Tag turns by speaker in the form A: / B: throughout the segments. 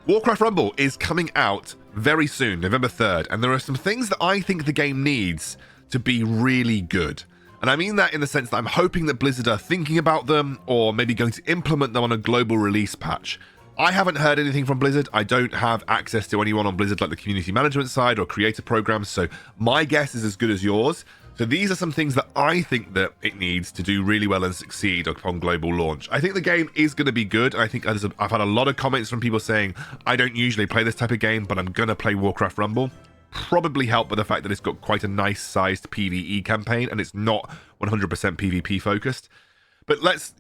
A: Warcraft Rumble is coming out very soon, November 3rd, and there are some things that I think the game needs to be really good. And I mean that in the sense that I'm hoping that Blizzard are thinking about them, or maybe going to implement them on a global release patch. I haven't heard anything from Blizzard. I don't have access to anyone on Blizzard like the community management side or creator programs, so my guess is as good as yours. So these are some things that I think that it needs to do really well and succeed upon global launch. I think the game is going to be good. I think I've had a lot of comments from people saying, I don't usually play this type of game, but I'm going to play Warcraft Rumble. Probably helped by the fact that it's got quite a nice sized PvE campaign and it's not 100% PvP focused. But let's,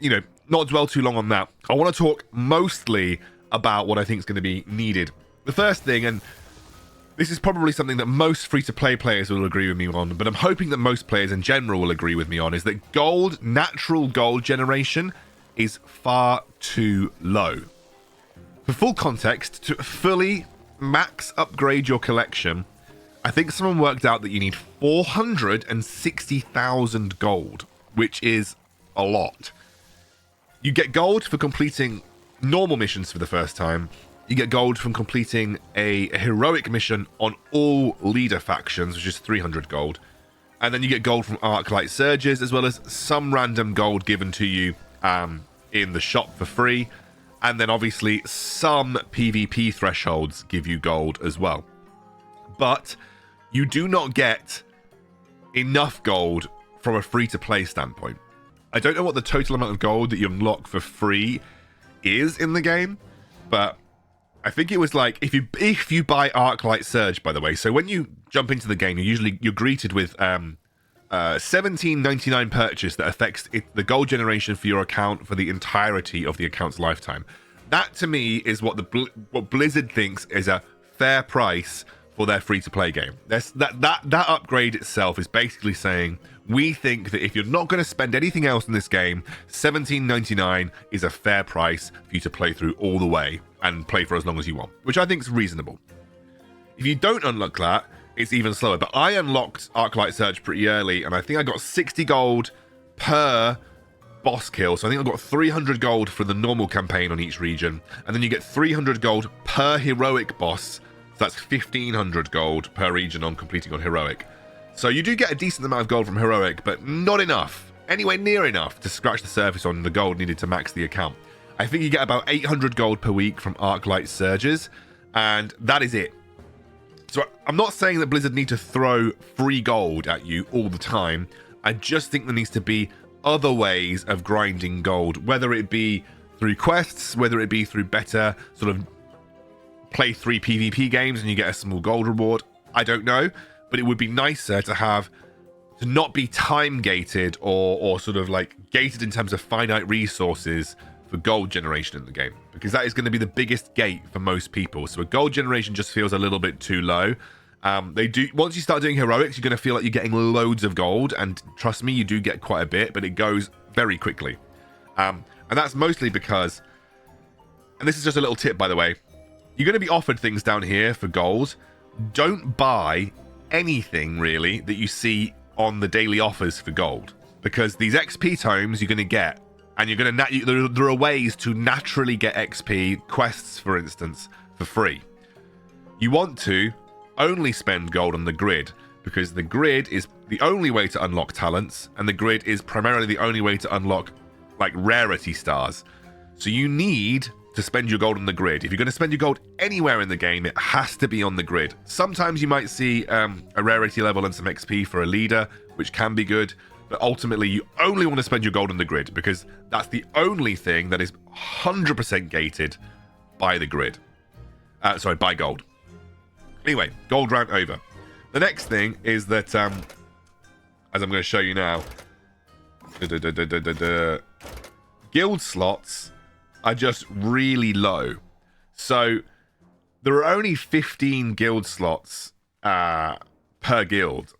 A: not dwell too long on that. I want to talk mostly about what I think is going to be needed. The first thing, and this is probably something that most free-to-play players will agree with me on, but I'm hoping that most players in general will agree with me on, is that natural gold generation is far too low. For full context, to fully max upgrade your collection, I think someone worked out that you need 460,000 gold, which is a lot. You get gold for completing normal missions for the first time. You get gold from completing a heroic mission on all leader factions, which is 300 gold. And then you get gold from Arclight Surges, as well as some random gold given to you in the shop for free. And then obviously some PvP thresholds give you gold as well. But you do not get enough gold from a free-to-play standpoint. I don't know what the total amount of gold that you unlock for free is in the game, but I think it was like if you buy Arclight Surge, by the way. So when you jump into the game, you're greeted with $17.99 purchase that affects the gold generation for your account for the entirety of the account's lifetime. That to me is what what Blizzard thinks is a fair price for their free-to-play game. That upgrade itself is basically saying, we think that if you're not going to spend anything else in this game, $17.99 is a fair price for you to play through all the way and play for as long as you want, which I think is reasonable. If you don't unlock that, it's even slower. But I unlocked Arclight Surge pretty early, and I think I got 60 gold per boss kill. So I think I got 300 gold for the normal campaign on each region, and then you get 300 gold per heroic boss. So that's 1,500 gold per region on completing on heroic. So you do get a decent amount of gold from heroic, but not enough, anywhere near enough to scratch the surface on the gold needed to max the account. I think you get about 800 gold per week from Arclight Surges, and that is it. So I'm not saying that Blizzard need to throw free gold at you all the time. I just think there needs to be other ways of grinding gold, whether it be through quests, whether it be through better sort of play 3 PvP games and you get a small gold reward. I don't know, but it would be nicer to not be time gated or sort of like gated in terms of finite resources for gold generation in the game, because that is going to be the biggest gate for most people. So a gold generation just feels a little bit too low. Once you start doing heroics, you're going to feel like you're getting loads of gold, and trust me, you do get quite a bit, but it goes very quickly. And that's mostly because, and this is just a little tip by the way, you're going to be offered things down here for gold. Don't buy anything really that you see on the daily offers for gold, because these XP tomes you're going to get, and you're going to there are ways to naturally get XP quests, for instance, for free. You want to only spend gold on the grid, because the grid is the only way to unlock talents, and the grid is primarily the only way to unlock like rarity stars. So you need to spend your gold on the grid. If you're going to spend your gold anywhere in the game, it has to be on the grid. Sometimes you might see a rarity level and some XP for a leader, which can be good, but ultimately you only want to spend your gold on the grid, because that's the only thing that is 100% gated by the grid. By gold. Anyway, gold rant over. The next thing is that, as I'm going to show you now, guild slots are just really low. So there are only 15 guild slots per guild,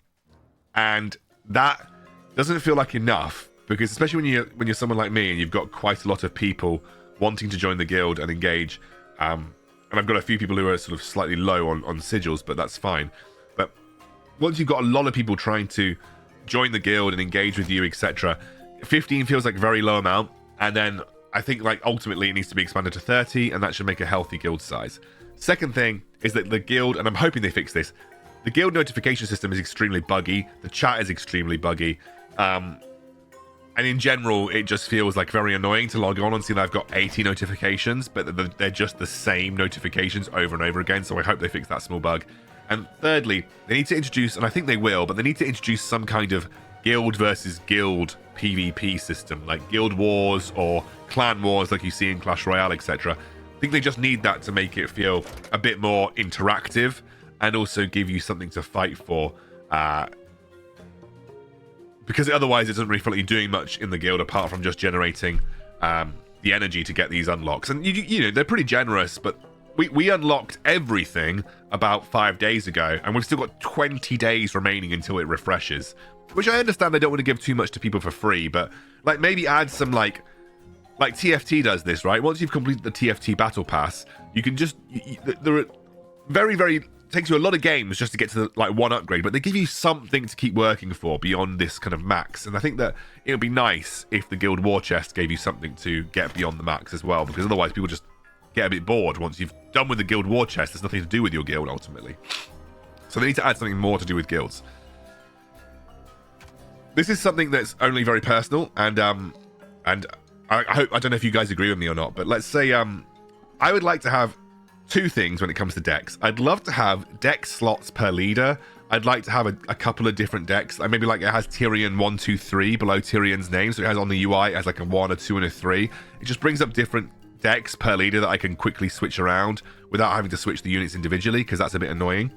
A: and that doesn't feel like enough, because especially when you're someone like me and you've got quite a lot of people wanting to join the guild and engage, and I've got a few people who are sort of slightly low on sigils, but that's fine. But once you've got a lot of people trying to join the guild and engage with you, etc., 15 feels like a very low amount. And then I think like ultimately it needs to be expanded to 30, and that should make a healthy guild size. Second thing is that the guild, and I'm hoping they fix this, the guild notification system is extremely buggy. The chat is extremely buggy. And in general, it just feels like very annoying to log on and see that I've got 80 notifications, but they're just the same notifications over and over again. So I hope they fix that small bug. And thirdly, they need to introduce, and I think they will, but they need to introduce some kind of guild versus guild PvP system, like guild wars or clan wars like you see in Clash Royale, etc. I think they just need that to make it feel a bit more interactive and also give you something to fight for. Because otherwise it doesn't really feel like you're doing much in the guild apart from just generating the energy to get these unlocks. And you know, they're pretty generous, but we unlocked everything about 5 days ago, and we've still got 20 days remaining until it refreshes. Which I understand they don't want to give too much to people for free, but like maybe add some like TFT does this, right? Once you've completed the TFT battle pass, you can just there are very takes you a lot of games just to get to the, like one upgrade, but they give you something to keep working for beyond this kind of max. And I think that it would be nice if the guild war chest gave you something to get beyond the max as well, because otherwise people just get a bit bored. Once you've done with the guild war chest, there's nothing to do with your guild ultimately. So they need to add something more to do with guilds. This is something that's only very personal, and I hope, I don't know if you guys agree with me or not, but let's say I would like to have two things when it comes to decks. I'd love to have deck slots per leader. I'd like to have a couple of different decks. Maybe like it has Tyrion 1, 2, 3 below Tyrion's name, so it has on the UI it has like a 1, a 2, and a 3. It just brings up different decks per leader that I can quickly switch around without having to switch the units individually, because that's a bit annoying.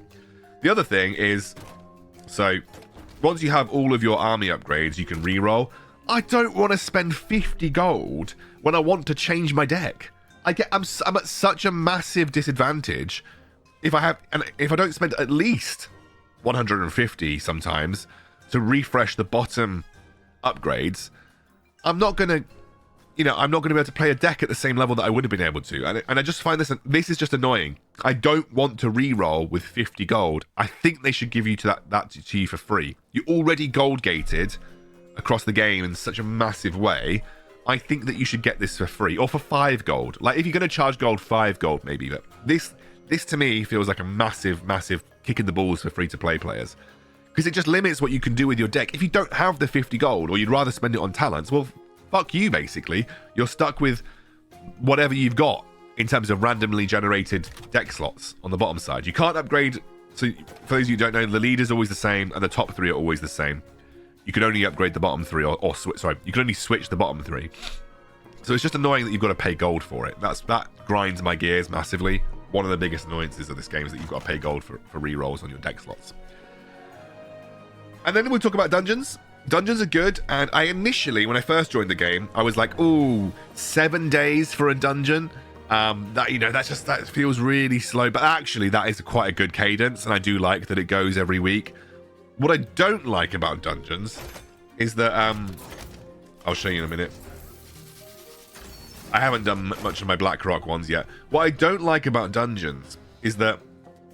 A: The other thing is, so once you have all of your army upgrades, you can reroll. I don't want to spend 50 gold when I want to change my deck. I'm at such a massive disadvantage if I don't spend at least 150 sometimes to refresh the bottom upgrades. I'm not gonna be able to play a deck at the same level that I would have been able to, and I just find this is just annoying. I don't want to re-roll with 50 gold. I think they should give you that to you for free. You already gold gated across the game in such a massive way. I think that you should get this for free, or for 5 gold. Like if you're going to charge gold, 5 gold maybe. But this to me feels like a massive kick in the balls for free-to-play players, because it just limits what you can do with your deck. If you don't have the 50 gold, or you'd rather spend it on talents, well, fuck you, basically. You're stuck with whatever you've got in terms of randomly generated deck slots on the bottom side. You can't upgrade. So for those of you who don't know, the leader's always the same, and the top 3 are always the same. You can only upgrade the bottom 3, you can only switch the bottom 3. So it's just annoying that you've got to pay gold for it. That grinds my gears massively. One of the biggest annoyances of this game is that you've got to pay gold for rerolls on your deck slots. And then we'll talk about dungeons. Dungeons are good, and I initially, when I first joined the game, I was like, ooh, 7 days for a dungeon. That feels really slow, but actually that is quite a good cadence, and I do like that it goes every week. What I don't like about dungeons is that, I'll show you in a minute. I haven't done much of my Blackrock ones yet. What I don't like about dungeons is that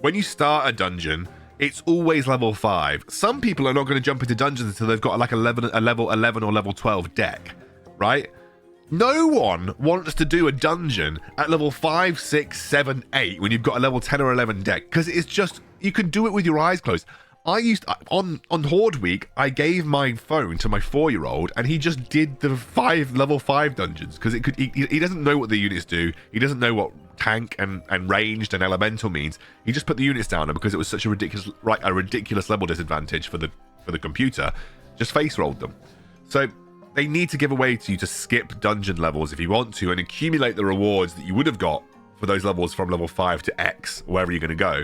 A: when you start a dungeon, it's always level 5. Some people are not going to jump into dungeons until they've got like a level 11 or level 12 deck, right? No one wants to do a dungeon at level 5, 6, 7, 8 when you've got a level 10 or 11 deck, because it's just, you can do it with your eyes closed. On Horde Week, I gave my phone to my 4-year-old, and he just did the level 5 dungeons, because he doesn't know what the units do. He doesn't know what tank and ranged and elemental means. He just put the units down, and because it was such a ridiculous level disadvantage for the computer, just face rolled them. So they need to give a way to you to skip dungeon levels if you want to, and accumulate the rewards that you would have got for those levels from level 5 to X, wherever you're going to go,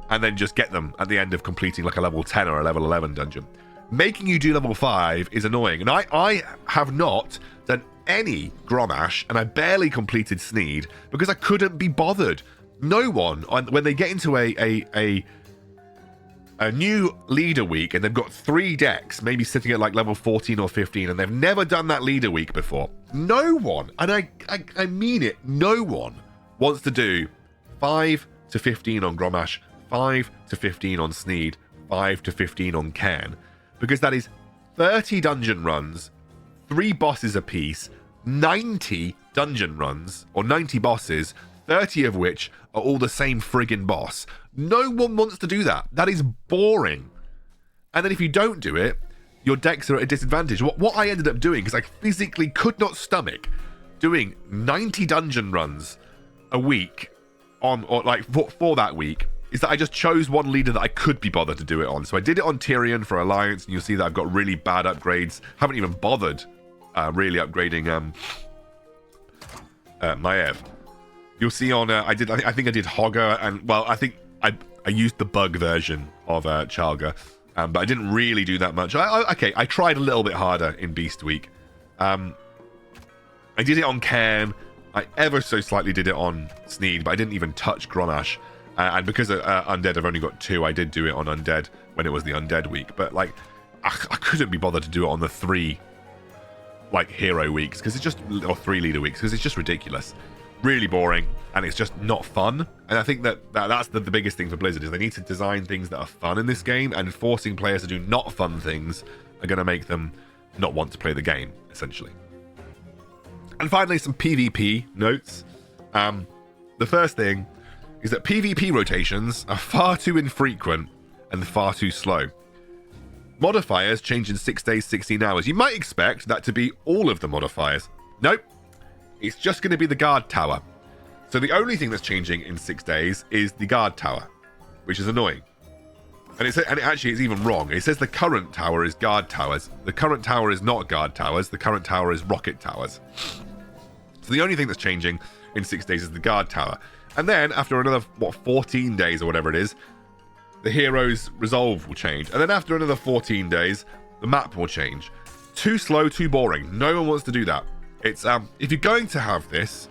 A: and then just get them at the end of completing like a level 10 or a level 11 dungeon. Making you do level 5 is annoying, and I have not done any Gromash, and I barely completed Sneed because I couldn't be bothered. No one, when they get into a new leader week and they've got 3 decks, maybe sitting at like level 14 or 15, and they've never done that leader week before, no one, and I mean it, no one wants to do 5 to 15 on Gromash, 5 to 15 on Sneed, 5 to 15 on Cairn, because that is 30 dungeon runs, 3 bosses apiece, 90 dungeon runs or 90 bosses, 30 of which are all the same friggin' boss. No one wants to do that. That is boring. And then if you don't do it, your decks are at a disadvantage. What I ended up doing, because I physically could not stomach doing 90 dungeon runs a week for that week, is that I just chose one leader that I could be bothered to do it on. So I did it on Tyrion for Alliance, and you'll see that I've got really bad upgrades. Haven't even bothered really upgrading Maev. You'll see on I think I did Hogger, and well, I think I used the bug version of Chalga, but I didn't really do that much. I tried a little bit harder in Beast Week. I did it on Cairn. I ever so slightly did it on Sneed, but I didn't even touch Grenache. And because Undead, I've only got 2, I did do it on Undead when it was the Undead week. But like, I couldn't be bothered to do it on the 3 like hero weeks, because it's just, or 3 leader weeks, because it's just ridiculous. Really boring, and it's just not fun. And I think that's the biggest thing for Blizzard, is they need to design things that are fun in this game, and forcing players to do not fun things are going to make them not want to play the game, essentially. And finally, some PvP notes. The first thing is that PvP rotations are far too infrequent and far too slow. Modifiers change in 6 days, 16 hours. You might expect that to be all of the modifiers. Nope. It's just going to be the guard tower. So the only thing that's changing in 6 days is the guard tower, which is annoying. And it actually is even wrong. It says the current tower is guard towers. The current tower is not guard towers. The current tower is rocket towers. So the only thing that's changing in 6 days is the guard tower. And then after another, 14 days or whatever it is, the hero's resolve will change. And then after another 14 days, the map will change. Too slow, too boring. No one wants to do that. It's if you're going to have this,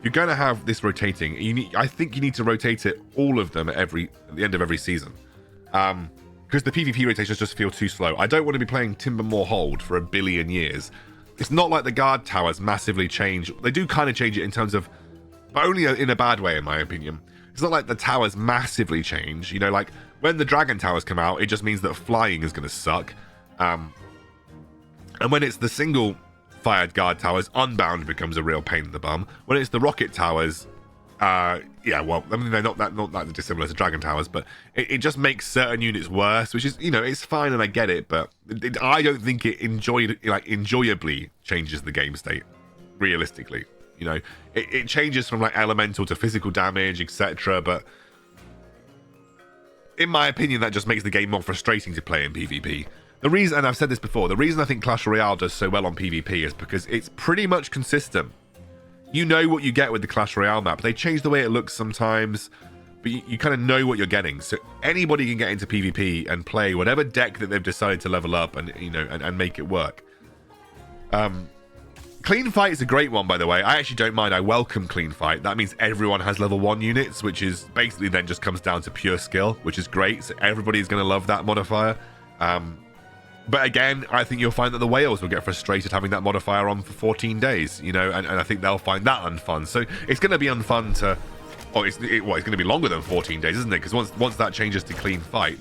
A: you're going to have this rotating. I think you need to rotate it, all of them, at the end of every season. Because the PvP rotations just feel too slow. I don't want to be playing Timbermoor Hold for 1 billion years. It's not like the guard towers massively change. They do kind of change it in terms of, but only in a bad way, in my opinion. It's not like the towers massively change. You know, like when the dragon towers come out, it just means that flying is going to suck. And when it's the single fired guard towers, Unbound becomes a real pain in the bum. When it's the rocket towers, yeah, well, I mean, they're not that dissimilar to dragon towers, but it just makes certain units worse, which is, you know, it's fine and I get it, but I don't think it enjoyably changes the game state, realistically. You know, it changes from like elemental to physical damage, etc. But in my opinion, that just makes the game more frustrating to play in PvP. The reason, and I've said this before, the reason I think Clash Royale does so well on PvP is because it's pretty much consistent. You know what you get with the Clash Royale map. They change the way it looks sometimes, but you kind of know what you're getting. So anybody can get into PvP and play whatever deck that they've decided to level up and, you know, and make it work. Clean Fight is a great one, by the way. I actually don't mind. I welcome Clean Fight. That means everyone has level 1 units, which is basically then just comes down to pure skill, which is great. So everybody's going to love that modifier. But again, I think you'll find that the whales will get frustrated having that modifier on for 14 days, you know, and I think they'll find that unfun. So it's going to be unfun to... Oh, it's going to be longer than 14 days, isn't it? Because once that changes to Clean Fight,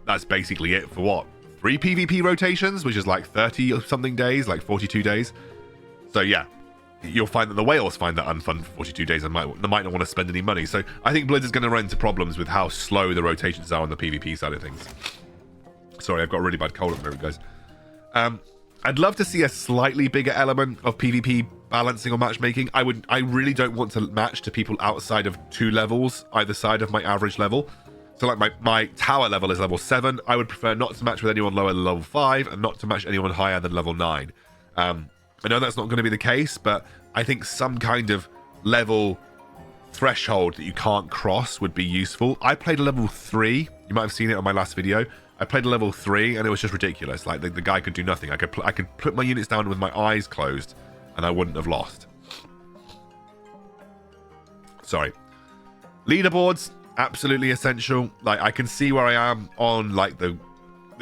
A: that's basically it for what? 3 PvP rotations, which is like 30 or something days, like 42 days. So yeah, you'll find that the whales find that unfun for 42 days and they might not want to spend any money. So I think Blizzard's going to run into problems with how slow the rotations are on the PvP side of things. Sorry, I've got a really bad cold at the moment, guys. I'd love to see a slightly bigger element of PvP balancing or matchmaking. I really don't want to match to people outside of 2 levels, either side of my average level. So like my tower level is level 7. I would prefer not to match with anyone lower than level 5 and not to match anyone higher than level 9. I know that's not going to be the case, but I think some kind of level threshold that you can't cross would be useful. I played a level 3. You might have seen it on my last video. I played a level 3 and it was just ridiculous. Like the guy could do nothing. I could put my units down with my eyes closed and I wouldn't have lost. Sorry. Leaderboards, absolutely essential. Like I can see where I am on like the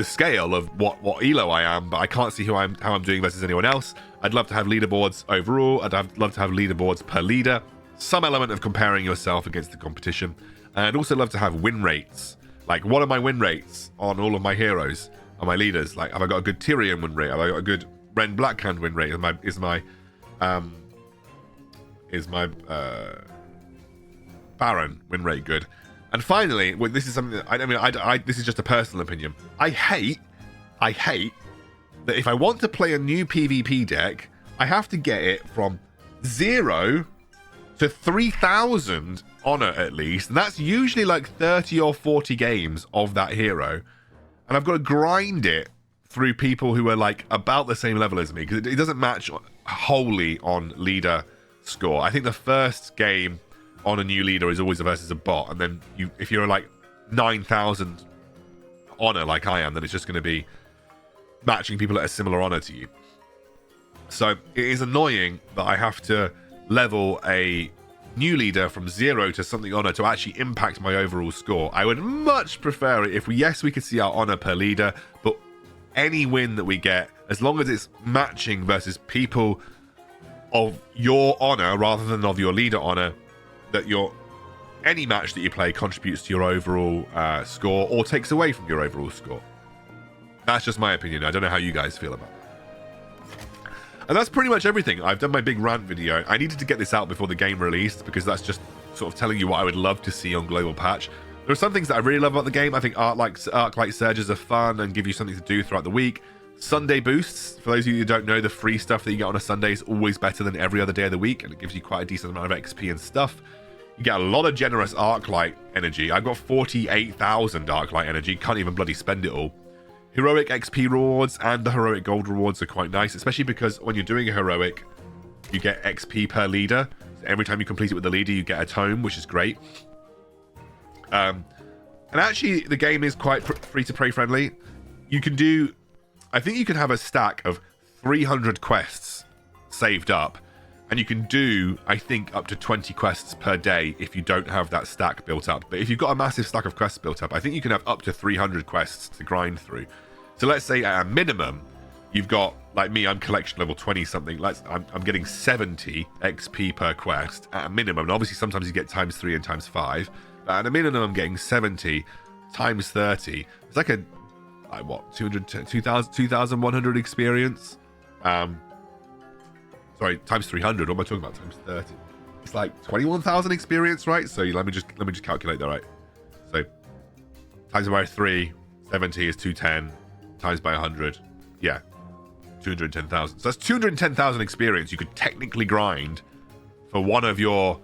A: scale of what elo I am, but I can't see how I'm doing versus anyone else. I'd love to have leaderboards overall. I'd love to have leaderboards per leader. Some element of comparing yourself against the competition. And I'd also love to have win rates. Like, what are my win rates on all of my heroes, on my leaders? Like, have I got a good Tyrion win rate? Have I got a good Ren Blackhand win rate? Is my Is my Baron win rate good? And finally, well, this is something that I this is just a personal opinion. I hate that if I want to play a new PvP deck, I have to get it from 0 to 3,000 honor at least, and that's usually like 30 or 40 games of that hero, and I've got to grind it through people who are like about the same level as me, because it doesn't match wholly on leader score. I think the first game on a new leader is always versus a bot, and then if you're like 9,000 honor like I am, then it's just going to be matching people at a similar honor to you. So it is annoying that I have to level a new leader from 0 to something honor to actually impact my overall score. I would much prefer it if we could see our honor per leader, but any win that we get, as long as it's matching versus people of your honor rather than of your leader honor, that any match that you play contributes to your overall score or takes away from your overall score. That's just my opinion. I don't know how you guys feel about it. And that's pretty much everything. I've done my big rant video. I needed to get this out before the game released, because that's just sort of telling you what I would love to see on Global Patch. There are some things that I really love about the game. I think arc-like surges are fun and give you something to do throughout the week. Sunday boosts, for those of you who don't know, the free stuff that you get on a Sunday is always better than every other day of the week, and it gives you quite a decent amount of XP and stuff. You get a lot of generous arc-light energy. I've got 48,000 arc-light energy. Can't even bloody spend it all. Heroic XP rewards and the heroic gold rewards are quite nice, especially because when you're doing a heroic, you get XP per leader. So every time you complete it with the leader, you get a tome, which is great. And actually, the game is quite free-to-play friendly. You can do... I think you can have a stack of 300 quests saved up, and you can do, I think, up to 20 quests per day if you don't have that stack built up. But if you've got a massive stack of quests built up, I think you can have up to 300 quests to grind through. So let's say at a minimum, you've got, like me, I'm collection level 20 something. I'm getting 70 XP per quest at a minimum. And obviously, sometimes you get times 3 and times 5. But at a minimum, I'm getting 70 times 30. It's like a, like what, 2,100 experience? Sorry, times 300. What am I talking about? Times 30. It's like 21,000 experience, right? So let me just calculate that, right? So times by 3, 70 is 210. Times by 100, yeah, 210,000. So that's 210,000 experience you could technically grind for one of your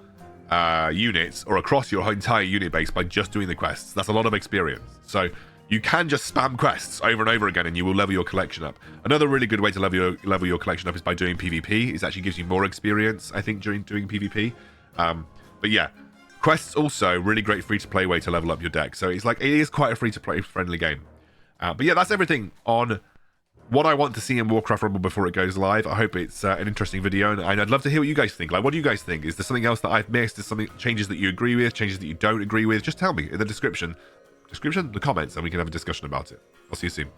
A: units or across your entire unit base by just doing the quests. That's a lot of experience. So you can just spam quests over and over again and you will level your collection up. Another really good way to level your collection up is by doing PvP. It actually gives you more experience, I think, during doing PvP. But yeah, quests also really great free-to-play way to level up your deck. So it's like, it is quite a free-to-play friendly game. But yeah, that's everything on what I want to see in Warcraft Rumble before it goes live. I hope it's an interesting video, and I'd love to hear what you guys think. Like, what do you guys think? Is there something else that I've missed? Is something changes that you agree with, changes that you don't agree with? Just tell me in the description, the comments, and we can have a discussion about it. I'll see you soon.